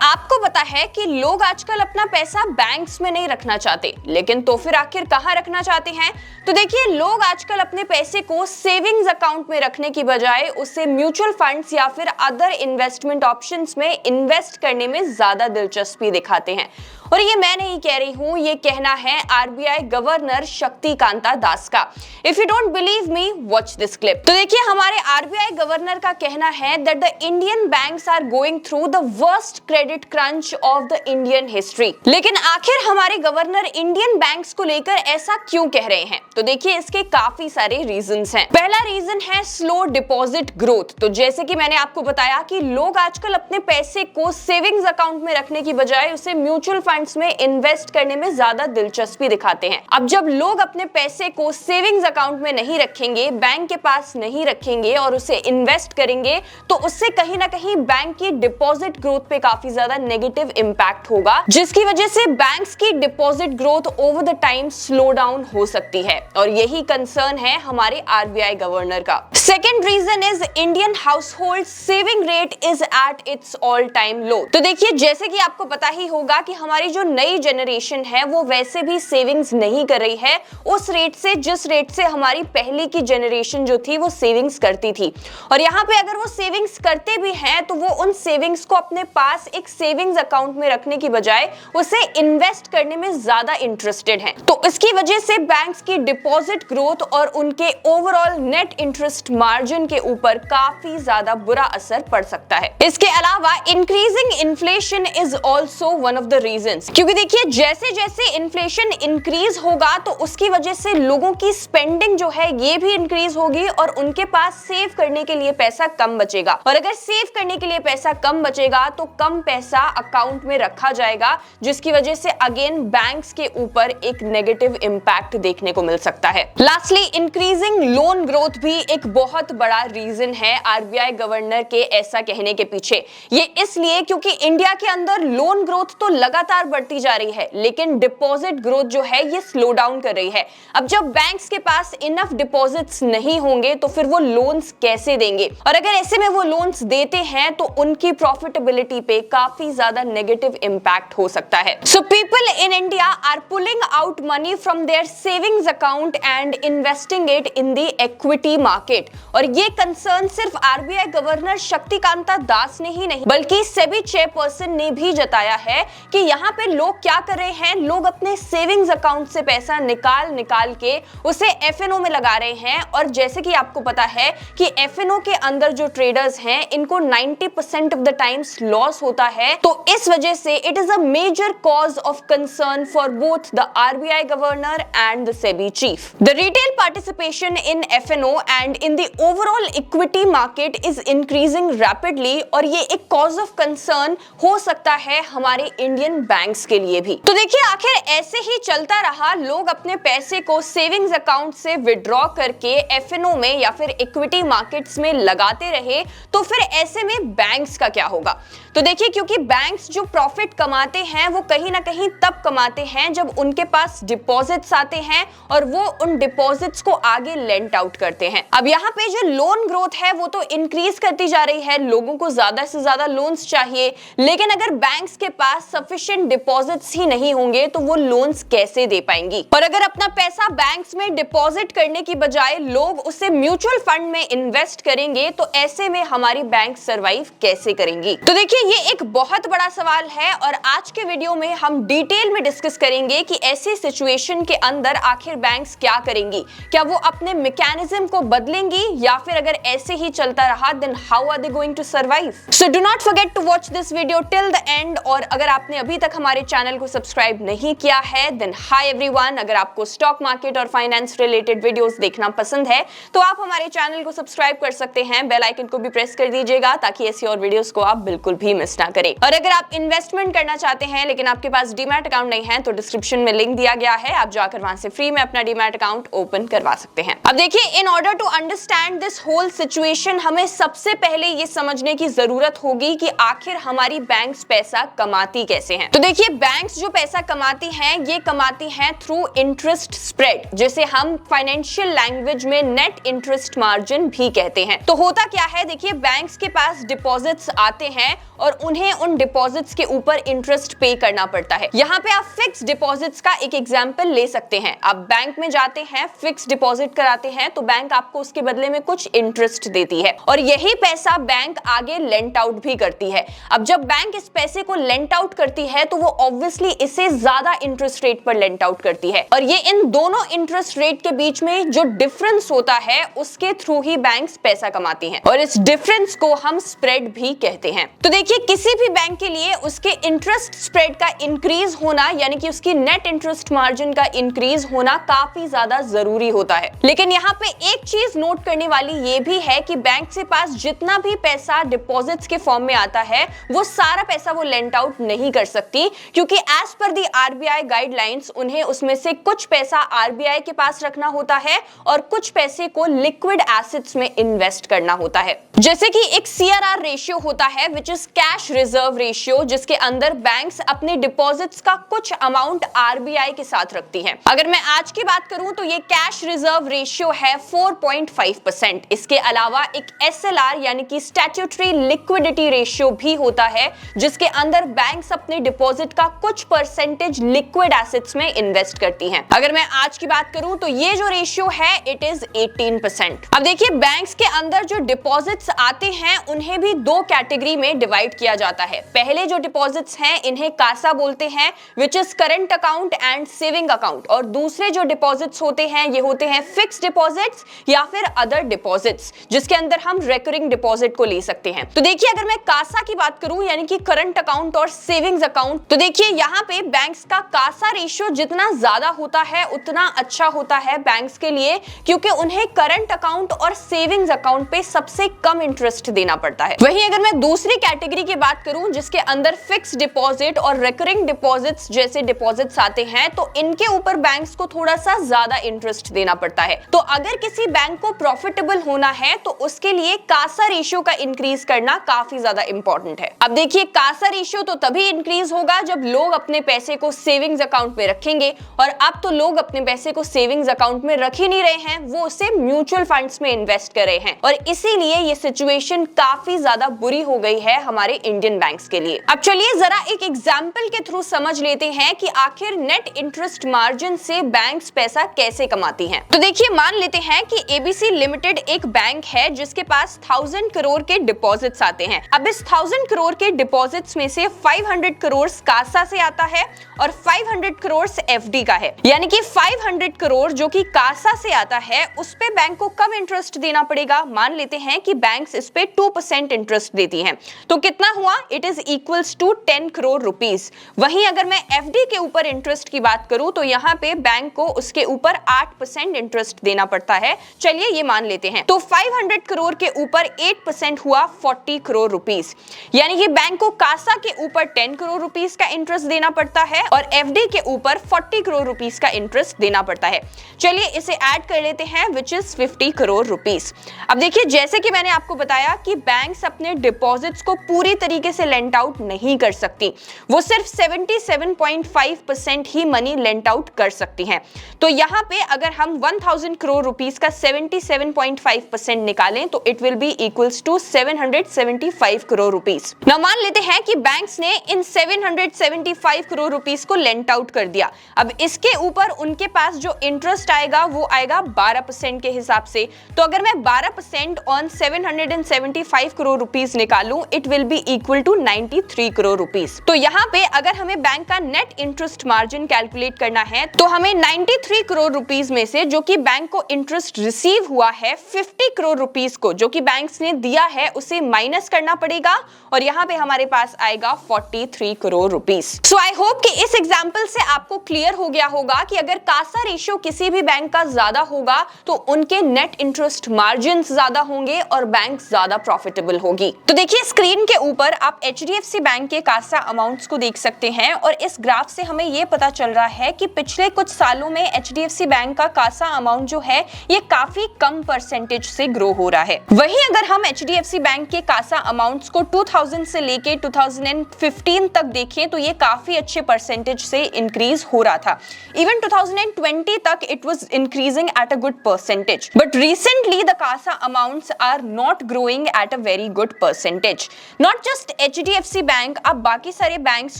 आपको पता है कि लोग आजकल अपना पैसा बैंक्स में नहीं रखना चाहते, लेकिन तो फिर आखिर कहां रखना चाहते हैं? तो देखिए, लोग आजकल अपने पैसे को सेविंग्स अकाउंट में रखने की बजाय उसे म्यूचुअल फंड्स या फिर अदर इन्वेस्टमेंट ऑप्शंस में इन्वेस्ट करने में ज्यादा दिलचस्पी दिखाते हैं। और ये मैं नहीं कह रही हूं, ये कहना है आरबीआई गवर्नर शक्तिकांता दास का। If you don't believe me, watch this clip. तो देखिए, हमारे आरबीआई गवर्नर का कहना है that the Indian banks are going through the worst credit crunch of the Indian history. लेकिन आखिर हमारे गवर्नर इंडियन बैंक्स को लेकर ऐसा क्यों कह रहे हैं? तो देखिए, इसके काफी सारे रीजंस हैं। पहला रीजन है स्लो डिपॉजिट ग्रोथ। तो जैसे कि मैंने आपको बताया कि लोग आजकल अपने पैसे को सेविंग्स अकाउंट में रखने की बजाय उसे म्यूचुअल फंड्स में इन्वेस्ट करने में ज्यादा दिलचस्पी दिखाते हैं। अब जब लोग अपने पैसे को सेविंग्स अकाउंट में नहीं रखेंगे, बैंक के पास नहीं रखेंगे और उसे इन्वेस्ट करेंगे, तो उससे कहीं ना कहीं बैंक की डिपॉजिट ग्रोथ पे काफी ज्यादा नेगेटिव इंपैक्ट होगा, जिसकी वजह से बैंक्स की deposit growth over the time slow down हो सकती है। और यही कंसर्न है हमारे आरबीआई गवर्नर का। Second reason is Indian household saving rate is at its all time low. तो देखिए, जैसे कि आपको पता ही होगा कि हमारी जो नई जनरेशन है वो वैसे भी सेविंग्स नहीं कर रही है उस रेट से जिस रेट से हमारी पहले की जनरेशन जो थी वो सेविंग्स करती थी। और यहाँ पे अगर वो सेविंग्स करते भी हैं तो वो उन सेविंग्स को अपने पास एक सेविंग्स अकाउंट में रखने की बजाय उसे इन्वेस्ट करने में ज्यादा इंटरेस्टेड हैं। तो इसकी वजह से बैंक्स की डिपॉजिट ग्रोथ और उनके ओवरऑल नेट इंटरेस्ट मार्जिन के ऊपर काफी ज्यादा बुरा असर पड़ सकता है। इसके अलावा increasing inflation is also one of the reasons, क्योंकि देखिए, जैसे जैसे इन्फ्लेशन इंक्रीज होगा तो उसकी वजह से लोगों की स्पेंडिंग जो है ये भी इंक्रीज होगी और उनके पास सेव करने के लिए पैसा कम बचेगा। और अगर सेव करने के लिए पैसा कम बचेगा तो कम पैसा अकाउंट में रखा जाएगा, जिसकी वजह से अगेन बैंक्स के ऊपर एक नेगेटिव इंपैक्ट देखने को मिल सकता है। लास्टली, इंक्रीजिंग लोन ग्रोथ भी एक बहुत बड़ा रीजन है आरबीआई गवर्नर के ऐसा कहने के पीछे। ये इसलिए क्योंकि इंडिया के अंदर लोन ग्रोथ तो लगातार बढ़ती जा रही है, लेकिन डिपॉजिट ग्रोथ जो है ये स्लो डाउन कर रही है। अब जब बैंक्स के पास इनफ डिपॉजिट्स नहीं होंगे तो फिर वो लोन्स कैसे देंगे? और अगर ऐसे में वो लोन्स देते हैं तो उनकी प्रॉफिटेबिलिटी पे काफी ज्यादा नेगेटिव इंपैक्ट हो सकता है। So people in India are pulling out money from their savings account and investing it in the equity market. और ये कंसर्न सिर्फ आरबीआई गवर्नर शक्तिकांता दास ने ही नहीं बल्कि सेबी चेयरपर्सन ने भी जताया है कि यहाँ पे लोग क्या कर रहे हैं, लोग अपने सेविंग्स अकाउंट से पैसा निकाल के उसे एफएनओ में लगा रहे हैं। और जैसे कि आपको पता है कि एफएनओ के अंदर जो ट्रेडर्स हैं इनको 90% ऑफ द टाइम्स लॉस होता है। तो इस वजह से it is a major cause of concern for both the RBI governor and the SEBI chief. The retail participation in FnO and in the overall equity market is increasing rapidly और ये एक cause of concern हो सकता है हमारे Indian banks के लिए भी। तो देखिए, आखिर ऐसे ही चलता रहा, लोग अपने पैसे को सेविंग्स अकाउंट से विड्रॉ करके एफएनओ में या फिर इक्विटी मार्केट्स में लगाते रहे, तो फिर ऐसे में बैंक्स का क्या होगा? तो देखिए, क्योंकि बैंक्स जो प्रॉफिट कमाते हैं वो कहीं ना कहीं तब कमाते हैं जब उनके पास डिपॉजिट्स आते हैं और वो उन डिपॉजिट्स को आगे लेंट आउट करते हैं। अब यहाँ पे जो लोन ग्रोथ है वो तो इंक्रीज करती जा रही है, लोगों को ज्यादा से ज्यादा लोन्स चाहिए, लेकिन अगर बैंक्स के पास सफिशिएंट डिपॉजिट्स ही नहीं होंगे तो वो लोन्स कैसे दे पाएंगी? और अगर अपना पैसा बैंक्स में डिपॉजिट करने की बजाय लोग उसे म्यूचुअल फंड में इन्वेस्ट करेंगे तो ऐसे में हमारी बैंक सर्वाइव कैसे करेंगी? तो देखिए, ये एक बहुत बड़ा सवाल है और आज के वीडियो में हम डिटेल में डिस्कस करेंगे कि ऐसी सिचुएशन के अंदर आखिर बैंक्स क्या करेंगी। क्या वो अपने मैकेनिज्म को बदलेंगी या फिर अगर ऐसे ही चलता रहा then how are they going to survive? So do not forget to watch this video till the end. और अगर आपने अभी तक हमारे चैनल को सब्सक्राइब नहीं किया है देन हाय एवरीवन, अगर आपको स्टॉक मार्केट और फाइनेंस रिलेटेड वीडियोस देखना पसंद है तो आप हमारे चैनल को सब्सक्राइब कर सकते हैं, बेल आइकन को भी प्रेस कर दीजिएगा ताकि ऐसी और वीडियोस को आप बिल्कुल भी मिस ना करें। और अगर आप इन्वेस्टमेंट करना चाहते हैं लेकिन आपके पास डीमैट अकाउंट नहीं है तो डिस्क्रिप्शन में लिंक दिया गया है, आप जाकर वहां से फ्री में अपना डीमैट अकाउंट ओपन करवा सकते हैं। अब देखिए, in order to understand this whole situation हमें सबसे पहले ये समझने की जरूरत होगी कि आखिर हमारी बैंक्स पैसा कमाती कैसे हैं। तो देखिए, बैंक्स जो पैसा कमाती हैं ये कमाती हैं थ्रू इंटरेस्ट स्प्रेड, जिसे हम फाइनेंशियल लैंग्वेज में नेट इंटरेस्ट मार्जिन भी कहते हैं। तो होता क्या है, देखिए, बैंक्स के पास डिपॉजिट्स आते हैं और उन्हें उन डिपॉजिट्स के ऊपर इंटरेस्ट पे करना पड़ता है। यहाँ पे आप फिक्स डिपॉजिट्स का एक एग्जांपल ले सकते हैं। आप बैंक में जाते हैं, फिक्स डिपॉजिट कराते हैं तो बैंक आपको उसके बदले में कुछ इंटरेस्ट देती है और यही पैसा बैंक आगे लेंट आउट भी करती है। अब जब बैंक इस पैसे को लेंट आउट करती है तो वो ऑब्वियसली इसे ज्यादा इंटरेस्ट रेट पर लेंट आउट करती है और ये इन दोनों इंटरेस्ट रेट के बीच में जो डिफरेंस होता है उसके थ्रू ही बैंक्स पैसा कमाती हैं और इस डिफरेंस को हम स्प्रेड भी कहते हैं। तो देखिए, किसी भी बैंक के लिए उसके इंटरेस्ट स्प्रेड का इंक्रीज होना यानी कि उसकी नेट इंटरेस्ट मार्जिन का इंक्रीज होना काफी ज्यादा जरूरी होता है। लेकिन यहाँ पे एक चीज नोट करने वाली ये भी है कि बैंक के पास जितना भी पैसा डिपॉजिट्स के फॉर्म में आता है वो सारा पैसा वो लेंट आउट नहीं कर सकती, क्योंकि एज पर दी आरबीआई गाइडलाइंस उन्हें उसमें से कुछ पैसा आरबीआई के पास रखना होता है और कुछ पैसे को लिक्विड एसेट्स में इन्वेस्ट करना होता है। जैसे कि एक सीआरआर रेशियो होता है which is cash reserve ratio, जिसके अंदर बैंक्स अपने डिपॉजिट्स का कुछ अमाउंट आरबीआई के साथ रखती हैं। अगर मैं आज की बात करूं तो ये कैश रिजर्व रेशियो है 4.5%। इसके अलावा एक एसएलआर यानी कि स्टैट्यूटरी लिक्विडिटी रेशियो भी होता है जिसके अंदर बैंक्स अपने डिपॉजिट का कुछ परसेंटेज लिक्विड एसेट्स में इन्वेस्ट करती हैं। अगर मैं आज की बात करूं तो ये जो रेशियो है इट इज 18%। अब देखिए, बैंक्स के अंदर जो डिपॉजिट्स आते हैं उन्हें भी दो कैटेगरी में डिवाइड किया जाता है। पहले जो डिपॉजिट्स हैं इन्हें कासा बोलते हैं which is current account and saving account, और दूसरे जो डिपॉजिट्स होते हैं ये होते हैं फिक्स्ड डिपॉजिट्स या फिर अदर डिपॉजिट्स, जिसके अंदर हम रिकरिंग डिपॉजिट को ले सकते हैं। तो देखिए, अगर मैं कासा की बात करूं यानी कि करंट अकाउंट और सेविंग्स अकाउंट, तो देखिए यहाँ पे बैंक्स का कासा रेशियो जितना ज्यादा होता है उतना अच्छा होता है बैंक्स के लिए, क्योंकि उन्हें करंट अकाउंट और सेविंग्स अकाउंट पे सबसे कम इंटरेस्ट देना पड़ता है। वहीं अगर मैं दूसरी कैटेगरी की बात करूं जिसके अंदर फिक्स्ड डिपॉजिट और रिकरिंग डिपॉजिट्स जैसे डिपॉजिट्स आते हैं, तो इनके ऊपर बैंक्स को थोड़ा सा ज्यादा इंटरेस्ट देना पड़ता है। तो अगर किसी बैंक को प्रॉफिटेबल होना है तो उसके लिए कासा रेशियो का इंक्रीज करना काफी ज्यादा इंपॉर्टेंट है। अब देखिए, कासा रेशियो तो तभी इंक्रीज होगा जब लोग अपने पैसे को सेविंग्स अकाउंट में रखेंगे, और अब तो लोग अपने पैसे को सेविंग्स अकाउंट में रख ही नहीं रहे हैं, वो उसे म्यूचुअल फंड्स में इन्वेस्ट कर रहे हैं, और इसीलिए ये सिचुएशन काफी ज्यादा बुरी हो गई है हमारे इंडियन बैंक्स के लिए। अब चलिए जरा एक एग्जांपल के थ्रू समझ लेते हैं कि आखिर नेट इंटरेस्ट मार्जिन से बैंक्स पैसा कैसे कमाती हैं। तो देखिए, मान लेते हैं कि एबीसी लिमिटेड एक बैंक है जिसके पास 1000 करोड़ के डिपॉजिट्स आते हैं। अब इस 1000 करोड़ के डिपॉजिट्स में से 500 करोड़ कासा से आता है और 500 करोड़ एफडी का है, यानी कि 500 करोड़ जो कि कासा से आता है उस पे बैंक को कम इंटरेस्ट देना पड़ेगा। मान लेते हैं कि बैंक्स इस पे 2% इंटरेस्ट देती हैं, तो कितना हुआ? It is equals to 10 crore rupees. वहीं अगर मैं एफडी के ऊपर इंटरेस्ट की बात करूं तो यहाँ पे बैंक को उसके ऊपर 8% इंटरेस्ट देना पड़ता है। चलिए ये मान लेते हैं, तो 500 करोड़ के ऊपर 8% हुआ 40 करोड़ रुपीस, यानी कि बैंक को कासा के ऊपर 10 करोड़ रुपीस का इंटरेस्ट देना पड़ता है और एफडी के ऊपर 40 करोड़ रुपीस का इंटरेस्ट देना पड़ता है। चलिए इसे ऐड कर लेते हैं विच इज 50 करोड़ रुपीस। अब देखिए, जैसे कि मैंने आपको बताया कि बैंक्स अपने डिपॉजिट्स को पूरी तरीके से लेंट आउट नहीं कर सकती, वो सिर्फ 77.5% ही मनी लेंट आउट कर सकती हैं। तो यहाँ पे अगर हम 1000 करोड़ रुपीस का 77.5% निकालें तो it will be equals to 775 crore rupees. ना मान लेते हैं कि बैंक्स ने इन 775 करोड़ रुपीस को लेंट आउट कर दिया। अब इसके ऊपर उनके पास जो इंटरेस्ट आएगा वो आएगा 12% के हिसाब से। तो अगर मैं 12% ऑन 775 करोड़ रुपीस निकालूं it will be equal to 93 crore rupees. तो यहाँ पे अगर हमें बैंक का नेट इंटरेस्ट मार्जिन कैलकुलेट करना है तो हमें 93 करोड़ रुपीस में से जो कि बैंक को इंटरेस्ट रिसीव हुआ है 50 करोड़ रुपीस को जो कि बैंक्स ने दिया है उसे माइनस करना पड़ेगा, और यहाँ पे हमारे पास आएगा 43 crore rupees. So I hope कि इस एग्जांपल से आपको क्लियर हो गया होगा कि अगर कासा रेशियो किसी भी बैंक का ज्यादा होगा तो उनके नेट इंटरेस्ट मार्जिन ज्यादा होंगे और बैंक ज्यादा प्रॉफिटेबल होगी। तो देखिए, स्क्रीन के ऊपर आप एचडीएफसी बैंक के कासा अमाउंट्स को देख सकते हैं, और इस ग्राफ से हमें यह पता चल रहा है कि पिछले कुछ सालों में एचडीएफसी बैंक का कासा अमाउंट जो है ये काफी कम परसेंटेज से ग्रो हो रहा है। वहीं अगर हम एचडीएफसी बैंक के कासा अमाउंट्स को 2000 से लेके 2015 तक देखें तो ये काफी अच्छे परसेंटेज से इंक्रीज हो रहा था। इवन 2020 तक it was increasing at a good percentage, but recently the CASA amounts are not growing at a very good percentage. Not just HDFC bank, आप बाकी सारे बैंक्स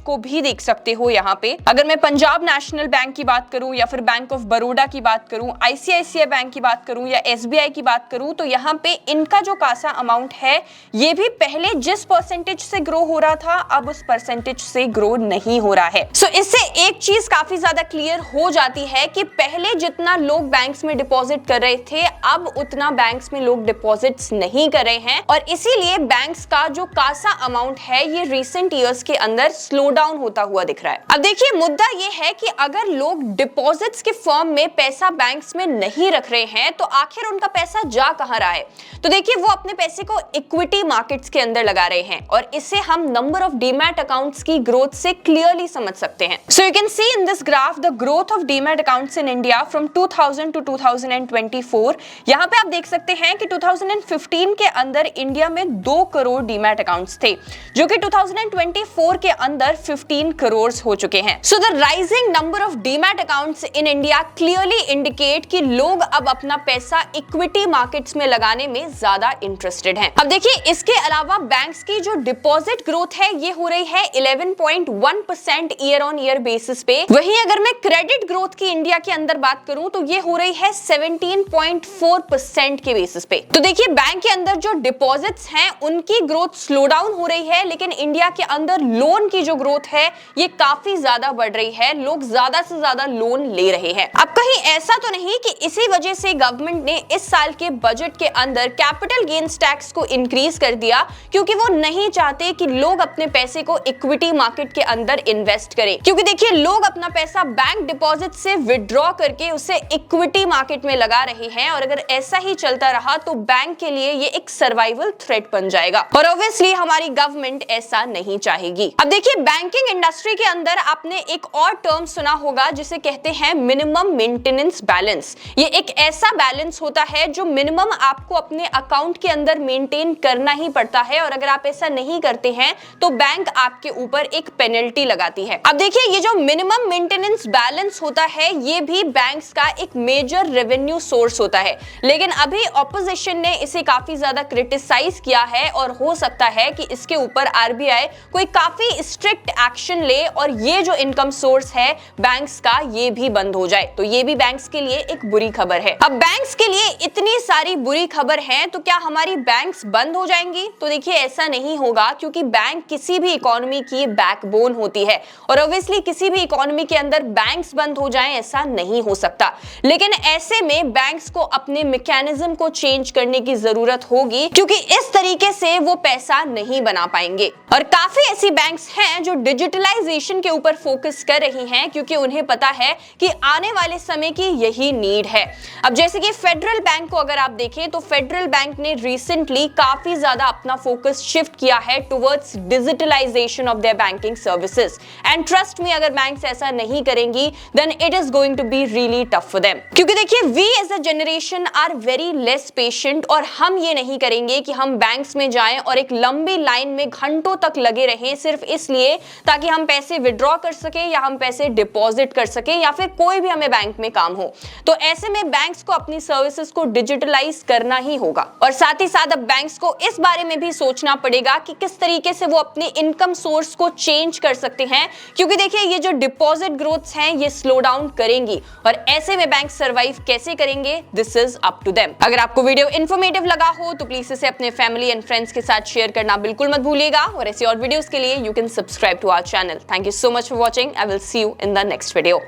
को भी देख सकते हो यहाँ पे। अगर मैं पंजाब नेशनल बैंक की बात करूं या फिर बैंक ऑफ बड़ौदा की बात करूं, ICICI बैंक की बात करूं या SBI की बात करूं, तो यहाँ पे इनका जो कासा अमाउंट है ये भी पहले जिस परसेंटेज से ग्रो हो रहा था अब उस परसेंटेज से ग्रो नहीं हो रहा है। सो इससे एक चीज काफी ज्यादा क्लियर हो जाती है कि पहले जितना लोग बैंक्स में डिपॉजिट कर रहे थे अब उतना बैंक्स में लोग डिपॉजिट्स नहीं कर रहे हैं, और इसीलिए बैंक्स का जो कासा अमाउंट है ये रिसेंट ईयर्स के अंदर स्लो डाउन होता हुआ दिख रहा है। अब देखिए मुद्दा ये है कि अगर लोग डिपॉजिट्स के फॉर्म में पैसा बैंक्स में नहीं रख रहे हैं तो आखिर उनका पैसा जा कहां रहा है? तो देखिए वो अपने पैसे को इक्विटी मार्केट्स के अंदर लगा रहे हैं, और इससे हम नंबर ऑफ डीमैट अकाउंट्स की ग्रोथ से क्लियरली समझ सकते हैं। So you can see in this graph the growth of demat accounts in India from 2000 to 2024। यहाँ पे आप देख सकते हैं कि 2015 के अंदर इंडिया में 2 करोड़ डीमैट अकाउंट्स थे, जो कि 2024 के अंदर 15 करोड़ हो चुके हैं। So the rising number of demat accounts in India clearly indicate कि लोग अब अपना पैसा इक्विटी मार्केट्स में लगाने में ज्यादा इंटरेस्टेड हैं। अब देखिए इसके अलावा बैंक्स की जो डिपॉजिट ग्रोथ है ये हो रही है 11.1% ईयर ऑन ईयर बेसिस पे। वहीं अगर मैं क्रेडिट ग्रोथ की इंडिया के अंदर बात करूं तो ये हो रही है 17.4% के बेसिस पे। तो देखिए बैंक के अंदर जो डिपॉजिट्स हैं उनकी ग्रोथ स्लो डाउन हो रही है, लेकिन इंडिया के अंदर लोन की जो ग्रोथ है ये काफी ज्यादा बढ़ रही है, लोग ज्यादा से ज्यादा लोन ले रहे हैं। अब कहीं ऐसा तो नहीं कि इसी वजह से गवर्नमेंट ने इस साल के बजट के अंदर कैपिटल गेन्स टैक्स को इंक्रीज कर दिया क्योंकि वो नहीं चाहते कि लोग अपने पैसे को इक्विटी मार्केट के अंदर इन्वेस्ट करें, क्योंकि देखिए लोग अपना पैसा बैंक डिपॉजिट से विड्रॉ करके उसे इक्विटी मार्केट में लगा रहे हैं, और अगर ऐसा ही चलता रहा तो बैंक के लिए ये एक सर्वाइवल थ्रेट बन जाएगा, और ऑब्वियसली हमारी गवर्नमेंट ऐसा नहीं चाहेगी। अब देखिए बैंकिंग इंडस्ट्री के अंदर आपने एक और टर्म सुना होगा जिसे कहते हैं मिनिमम मेंटेनेंस बैलेंस। ये एक ऐसा बैलेंस होता है जो मिनिमम आपको अपने अकाउंट के अंदर मेंटेन करना ही पड़ता है, और अगर आप ऐसा नहीं करते हैं तो बैंक आपके ऊपर एक पेनल्टी लगाती है। अब देखिए ये जो मिनिमम मेंटेनेंस बैलेंस होता है ये भी बैंक्स का एक मेजर रेवेन्यू सोर्स होता है, लेकिन अभी ऑपोजिशन ने इसे काफी ज्यादा क्रिटिसाइज किया है, और हो सकता है कि इसके ऊपर RBI कोई काफी स्ट्रिक्ट एक्शन ले और ये जो इनकम सोर्स है बैंक्स का ये भी बंद हो जाए। तो ये भी बैंक्स के लिए एक बुरी खबर है। अब बैंक्स के लिए इतनी सारी बुरी खबर है तो क्या हमारी बैंक्स बंद हो जाएंगी? तो देखिए ऐसा नहीं होगा, क्योंकि बैंक किसी भी इकोनॉमी की बैकबोन होती है, और ऑब्वियसली किसी भी इकोनॉमी के अंदर बैंक्स बंद हो जाएं ऐसा नहीं हो सकता। लेकिन ऐसे में बैंक्स को अपने मैकेनिज्म को चेंज करने की जरूरत होगी, क्योंकि इस तरीके से वो पैसा नहीं बना पाएंगे। और काफी ऐसी बैंक्स हैं जो डिजिटलाइजेशन के ऊपर फोकस कर रही हैं, क्योंकि उन्हें पता है कि आने वाले समय की यही नीड है। अब जैसे कि फेडरल बैंक को अगर आप देखें तो फेडरल बैंक ने रिसेंटली काफी ज्यादा अपना फोकस शिफ्ट किया है towards digitalization of their banking services, and trust me अगर बैंक्स ऐसा नहीं करेंगी then it is going to be really tough for them, क्योंकि देखिए we as a generation are very less patient, और हम ये नहीं करेंगे कि हम बैंक्स में जाएं और एक लंबी लाइन में घंटों तक लगे रहें सिर्फ इसलिए ताकि हम पैसे विड्रॉ कर सके या हम पैसे डिपॉजिट कर सके या फिर कोई भी हमें बैंक में काम हो। तो ऐसे में बैंक्स को अपनी सर्विसेज को डिजिटलाइज करना ही होगा, और साथ ही साथ अब बैंक्स को इस बारे में भी सोचना पड़ेगा कि किस तरीके से वो अपने इनकम सोर्स को चेंज कर सकते हैं, क्योंकि देखिए ये जो डिपॉजिट ग्रोथ्स हैं ये स्लो डाउन करेंगी, और ऐसे में बैंक सर्वाइव कैसे करेंगे this is up to them. अगर आपको वीडियो इन्फॉर्मेटिव लगा हो तो प्लीज इसे अपने फैमिली एंड फ्रेंड्स के साथ शेयर करना बिल्कुल मत भूलिएगा, और ऐसी और वीडियोस के लिए you can subscribe to our channel. Thank you so much for watching. I will see you in the next video.